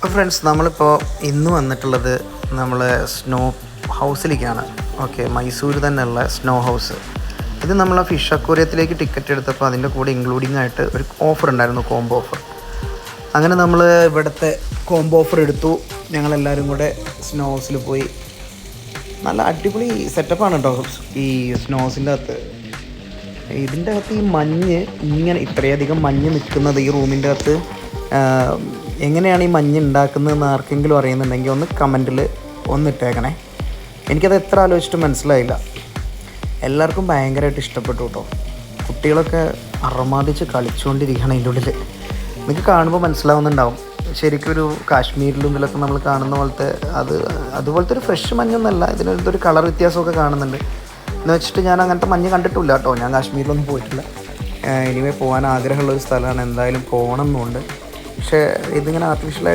Friends, നമ്മളിപ്പോൾ ഇന്ന് വന്നിട്ടുള്ളത് നമ്മളെ സ്നോ ഹൗസിലേക്കാണ്. ഓക്കെ, മൈസൂർ തന്നെയുള്ള സ്നോ ഹൗസ്. ഇത് നമ്മൾ ഫിഷ് അക്വേറിയത്തിലേക്ക് ടിക്കറ്റ് എടുത്തപ്പോൾ അതിൻ്റെ കൂടെ ഇൻക്ലൂഡിങ് ആയിട്ട് ഒരു ഓഫർ ഉണ്ടായിരുന്നു, കോംബോ ഓഫർ. അങ്ങനെ നമ്മൾ ഇവിടുത്തെ കോംബോ ഓഫർ എടുത്തു. ഞങ്ങളെല്ലാവരും കൂടെ സ്നോ ഹൗസിൽ പോയി. നല്ല അടിപൊളി സെറ്റപ്പാണ് കേട്ടോ ഈ സ്നോ ഹൗസിൻ്റെ അകത്ത്. ഇതിൻ്റെ അകത്ത് ഈ മഞ്ഞ് ഇങ്ങനെ ഇത്രയധികം മഞ്ഞ് നിൽക്കുന്നത് ഈ റൂമിൻ്റെ അകത്ത് എങ്ങനെയാണ് ഈ മഞ്ഞ് ഉണ്ടാക്കുന്നതെന്ന് ആർക്കെങ്കിലും അറിയുന്നുണ്ടെങ്കിൽ ഒന്ന് കമൻറ്റിൽ ഇട്ടേക്കണേ. എനിക്കത് എത്ര ആലോചിച്ചിട്ട് മനസ്സിലായില്ല. എല്ലാവർക്കും ഭയങ്കരമായിട്ട് ഇഷ്ടപ്പെട്ടു കേട്ടോ. കുട്ടികളൊക്കെ അറമാദിച്ച് കളിച്ചുകൊണ്ടിരിക്കുകയാണ് അതിൻ്റെ ഉള്ളിൽ. നിങ്ങൾക്ക് കാണുമ്പോൾ മനസ്സിലാവുന്നുണ്ടാവും, ശരിക്കും ഒരു കാശ്മീരിലും ഇതിലൊക്കെ നമ്മൾ കാണുന്ന പോലത്തെ അതുപോലത്തെ ഒരു ഫ്രഷ് മഞ്ഞൊന്നുമല്ല. ഇതിനൊരു കളർ വ്യത്യാസമൊക്കെ കാണുന്നുണ്ട്. എന്ന് വെച്ചിട്ട് ഞാൻ അങ്ങനത്തെ മഞ്ഞ് കണ്ടിട്ടില്ല കേട്ടോ. ഞാൻ കാശ്മീരിലൊന്നും പോയിട്ടില്ല. ഇനിവേ പോകാൻ ആഗ്രഹമുള്ളൊരു സ്ഥലമാണ്, എന്തായാലും പോകണം എന്നുണ്ട്. പക്ഷേ ഇതിങ്ങനെ ആർട്ടിഫിഷ്യലായിട്ട്